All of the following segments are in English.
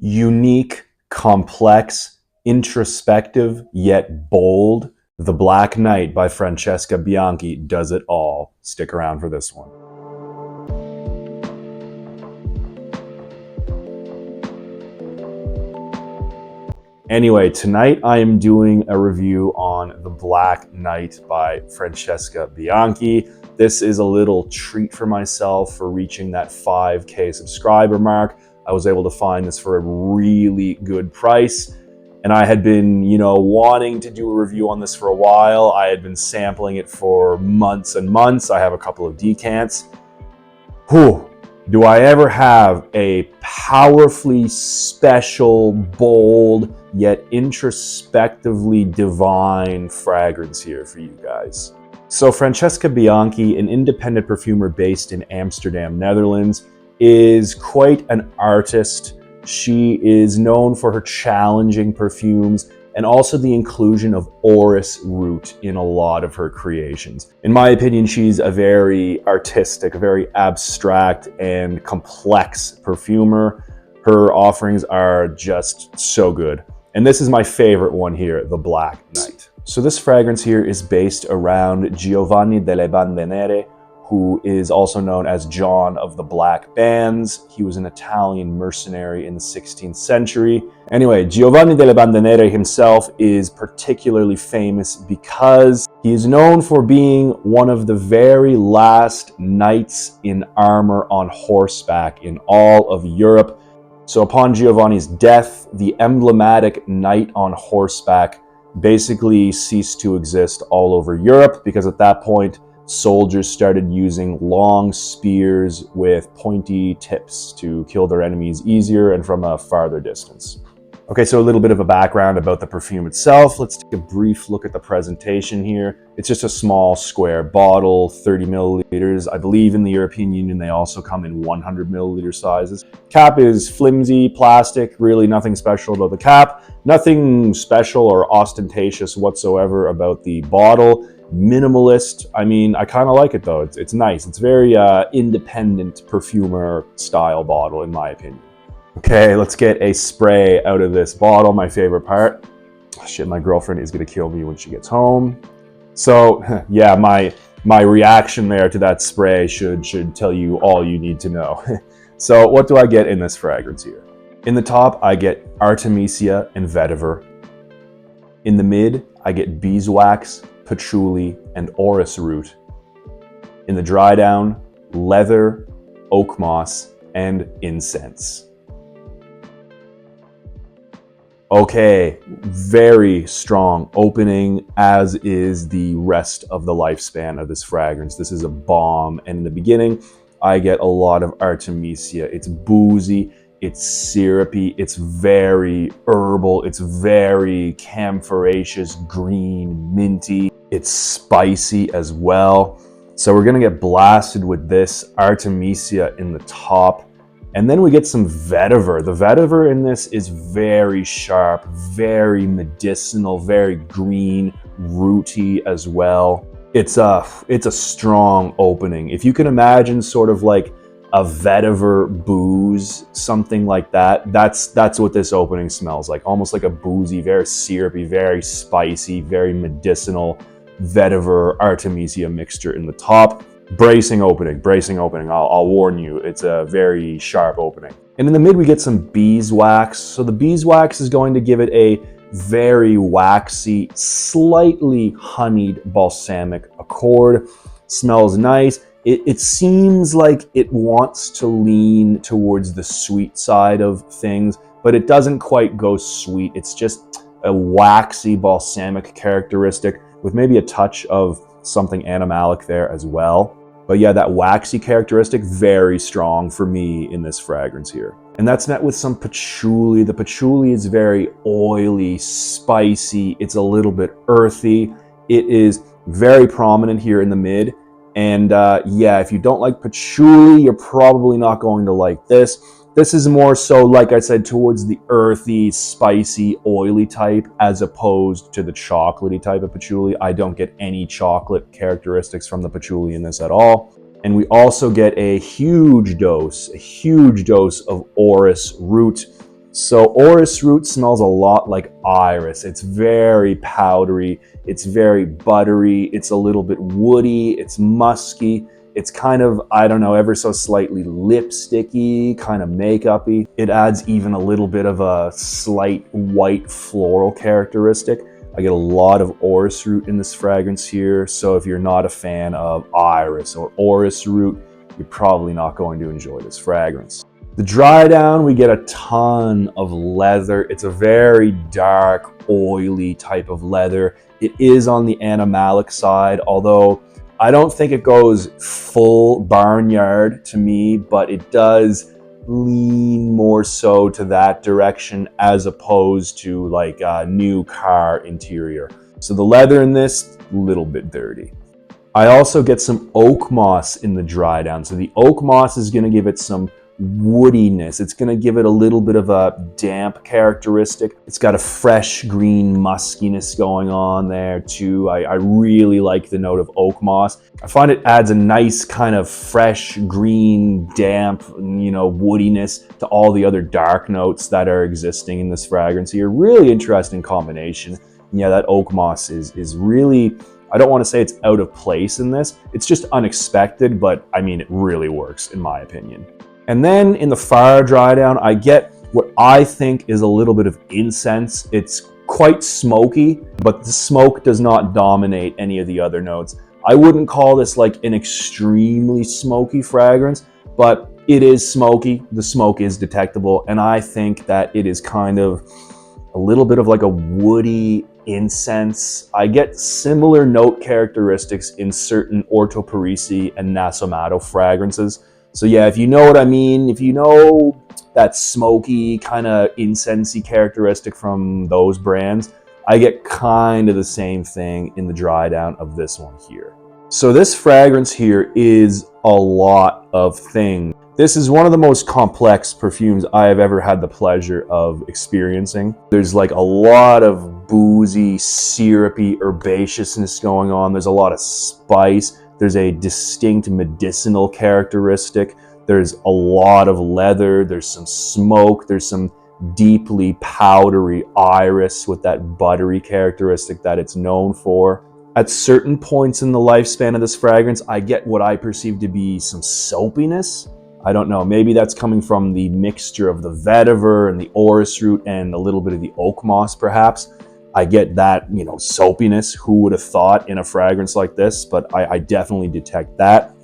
Unique, complex, introspective, yet bold. The Black Knight by Francesca Bianchi does it all. Stick around for this one. Anyway, tonight I am doing a review on The Black Knight by Francesca Bianchi. This is a little treat for myself for reaching that 5K subscriber mark. I was able to find this for a really good price. And I had been, wanting to do a review on this for a while. I had been sampling it for months and months. I have a couple of decants. Whew. Do I ever have a powerfully special, bold, yet introspectively divine fragrance here for you guys? So Francesca Bianchi, an independent perfumer based in Amsterdam, Netherlands, is quite an artist. She is known for her challenging perfumes and also the inclusion of orris root in a lot of her creations. In my opinion, she's a very artistic, very abstract and complex perfumer. Her offerings are just so good. And this is my favorite one here, the Black Knight. So this fragrance here is based around Giovanni delle Bande Nere, who is also known as John of the Black Bands. He was an Italian mercenary in the 16th century. Anyway, Giovanni delle Bande Nere himself is particularly famous because he is known for being one of the very last knights in armor on horseback in all of Europe. So upon Giovanni's death, the emblematic knight on horseback basically ceased to exist all over Europe because at that point, soldiers started using long spears with pointy tips to kill their enemies easier and from a farther distance. Okay, so a little bit of a background about the perfume itself. Let's take a brief look at the presentation here. It's just a small square bottle, 30 milliliters. I believe in the European Union, they also come in 100 milliliter sizes. Cap is flimsy, plastic, really nothing special about the cap. Nothing special or ostentatious whatsoever about the bottle. Minimalist. I mean, I kind of like it though. It's nice. It's very independent perfumer style bottle in my opinion. Okay, let's get a spray out of this bottle, my favorite part. Oh, shit, my girlfriend is gonna kill me when she gets home. So yeah, my reaction there to that spray should tell you all you need to know. So what do I get in this fragrance here? In the top, I get Artemisia and vetiver. In the mid, I get beeswax, patchouli, and orris root. In the dry down, leather, oak moss, and incense. Okay, very strong opening, as is the rest of the lifespan of this fragrance. This is a bomb, and in the beginning, I get a lot of Artemisia. It's boozy, it's syrupy, it's very herbal, it's very camphoraceous, green, minty. It's spicy as well. So we're gonna get blasted with this Artemisia in the top. And then we get some vetiver. The vetiver in this is very sharp, very medicinal, very green, rooty as well. It's a strong opening. If you can imagine sort of like a vetiver booze, something like that, that's what this opening smells like. Almost like a boozy, very syrupy, very spicy, very medicinal vetiver Artemisia mixture in the top. Bracing opening. I'll warn you, it's a very sharp opening. And in the mid, we get some beeswax. So the beeswax is going to give it a very waxy, slightly honeyed balsamic accord. Smells nice. It seems like it wants to lean towards the sweet side of things, but it doesn't quite go sweet. It's just a waxy balsamic characteristic with maybe a touch of something animalic there as well. But yeah, that waxy characteristic, very strong for me in this fragrance here. And that's met with some patchouli. The patchouli is very oily, spicy. It's a little bit earthy. It is very prominent here in the mid. And yeah, if you don't like patchouli, you're probably not going to like this. This is more so, like I said, towards the earthy, spicy, oily type, as opposed to the chocolatey type of patchouli. I don't get any chocolate characteristics from the patchouli in this at all. And we also get a huge dose of orris root. So orris root smells a lot like iris. It's very powdery, it's very buttery, it's a little bit woody, it's musky. It's kind of, I don't know, ever so slightly lipsticky, kind of makeup-y. It adds even a little bit of a slight white floral characteristic. I get a lot of orris root in this fragrance here, so if you're not a fan of iris or orris root, you're probably not going to enjoy this fragrance. The dry down, we get a ton of leather. It's a very dark, oily type of leather. It is on the animalic side, although I don't think it goes full barnyard to me, but it does lean more so to that direction as opposed to like a new car interior. So the leather in this, a little bit dirty. I also get some oak moss in the dry down. So the oak moss is going to give it some woodiness. It's going to give it a little bit of a damp characteristic. It's got a fresh green muskiness going on there too. I really like the note of oak moss. I find it adds a nice kind of fresh green, damp, woodiness to all the other dark notes that are existing in this fragrance here. Really interesting combination. And yeah, that oak moss is really, I don't want to say it's out of place in this. It's just unexpected, but I mean, it really works in my opinion. And then in the fire dry down, I get what I think is a little bit of incense. It's quite smoky, but the smoke does not dominate any of the other notes. I wouldn't call this like an extremely smoky fragrance, but it is smoky. The smoke is detectable, and I think that it is kind of a little bit of like a woody incense. I get similar note characteristics in certain Orto Parisi and Nasomato fragrances. So yeah, if you know what I mean, if you know that smoky kind of incensey characteristic from those brands, I get kind of the same thing in the dry down of this one here. So this fragrance here is a lot of things. This is one of the most complex perfumes I have ever had the pleasure of experiencing. There's like a lot of boozy, syrupy herbaceousness going on. There's a lot of spice. There's a distinct medicinal characteristic. There's a lot of leather. There's some smoke. There's some deeply powdery iris with that buttery characteristic that it's known for. At certain points in the lifespan of this fragrance, I get what I perceive to be some soapiness. I don't know, maybe that's coming from the mixture of the vetiver and the orris root and a little bit of the oak moss perhaps. I get that, soapiness. Who would have thought in a fragrance like this? But I definitely detect that.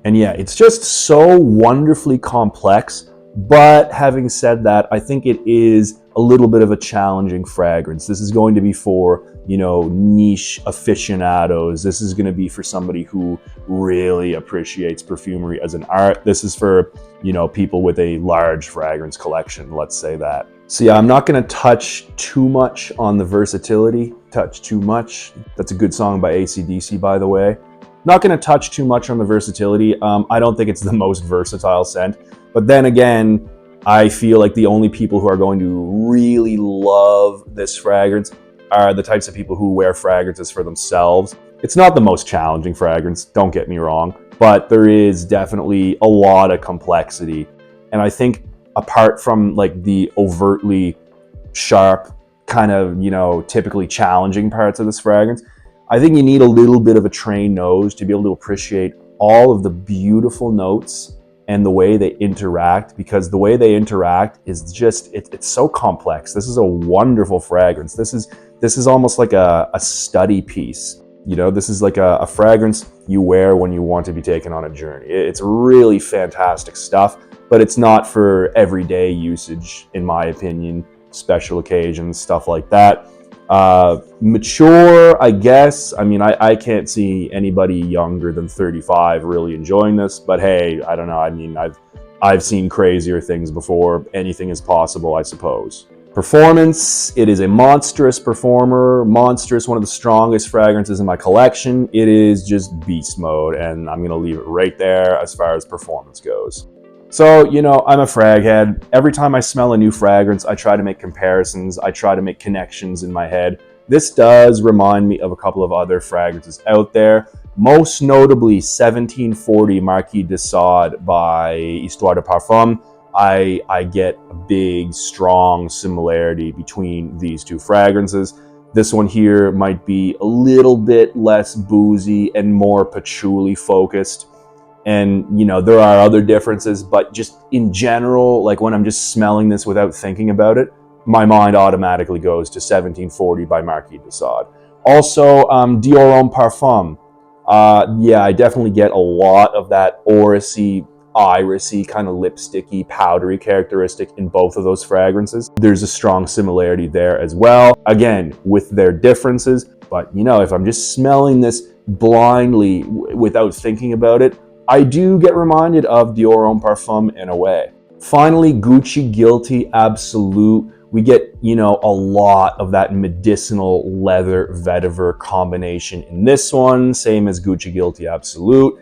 And yeah, it's just so wonderfully complex. But having said that, I think it is a little bit of a challenging fragrance. This is going to be for, niche aficionados. This is going to be for somebody who really appreciates perfumery as an art. This is for, people with a large fragrance collection, let's say that. So yeah, I'm not going to touch too much on the versatility. Touch too much. That's a good song by AC/DC, by the way. Not going to touch too much on the versatility. I don't think it's the most versatile scent. But then again, I feel like the only people who are going to really love this fragrance are the types of people who wear fragrances for themselves. It's not the most challenging fragrance, don't get me wrong, but there is definitely a lot of complexity. And I think apart from like the overtly sharp kind of, typically challenging parts of this fragrance, I think you need a little bit of a trained nose to be able to appreciate all of the beautiful notes and the way they interact, because the way they interact is just, it's so complex. This is a wonderful fragrance. This is almost like a study piece. This is like a fragrance you wear when you want to be taken on a journey. It's really fantastic stuff, but it's not for everyday usage, in my opinion, special occasions, stuff like that. Mature, I guess. I mean, I can't see anybody younger than 35 really enjoying this, but hey, I don't know. I mean, I've seen crazier things before. Anything is possible, I suppose. Performance, it is a monstrous performer, monstrous, one of the strongest fragrances in my collection. It is just beast mode, and I'm gonna leave it right there as far as performance goes. So, I'm a frag head. Every time I smell a new fragrance, I try to make comparisons. I try to make connections in my head. This does remind me of a couple of other fragrances out there, most notably 1740 Marquis de Sade by Histoire de Parfum. I get a big, strong similarity between these two fragrances. This one here might be a little bit less boozy and more patchouli focused. And, you know, there are other differences, but just in general, like when I'm just smelling this without thinking about it, my mind automatically goes to 1740 by Marquis de Sade. Also, Dior Homme Parfum. Yeah, I definitely get a lot of that orrisy, irisy, kind of lipsticky, powdery characteristic in both of those fragrances. There's a strong similarity there as well. Again, with their differences, but you know, if I'm just smelling this blindly without thinking about it, I do get reminded of Dior Homme Parfum in a way. Finally, Gucci Guilty Absolute. We get, you know, a lot of that medicinal leather vetiver combination in this one, same as Gucci Guilty Absolute.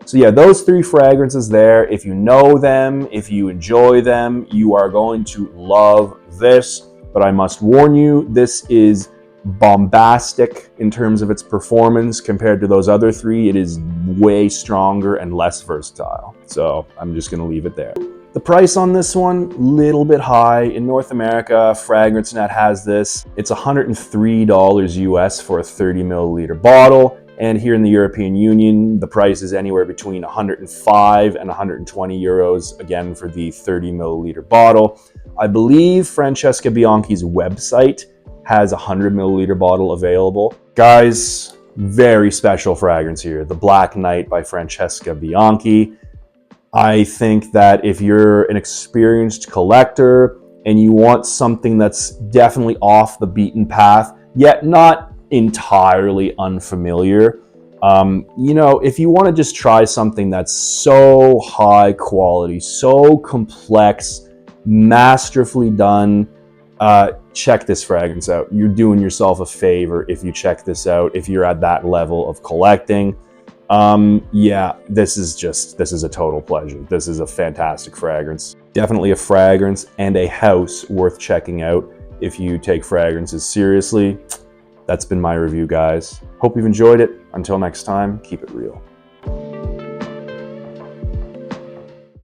So yeah, those three fragrances there, if you know them, if you enjoy them, you are going to love this. But I must warn you, this is bombastic in terms of its performance compared to those other three. It is way stronger and less versatile. So I'm just gonna leave it there. The price on this one, little bit high. In North America, FragranceNet has this. It's $103 US for a 30 milliliter bottle. And here in the European Union, the price is anywhere between 105 and 120 euros, again, for the 30 milliliter bottle. I believe Francesca Bianchi's website has a 100 milliliter bottle available. Guys, very special fragrance here. The Black Knight by Francesca Bianchi. I think that if you're an experienced collector and you want something that's definitely off the beaten path, yet not entirely unfamiliar, you know, if you want to just try something that's so high quality, so complex, masterfully done, check this fragrance out. You're doing yourself a favor if you check this out, if you're at that level of collecting. Yeah, this is a total pleasure. This is a fantastic fragrance. Definitely a fragrance and a house worth checking out if you take fragrances seriously. That's been my review, guys. Hope you've enjoyed it. Until next time, keep it real.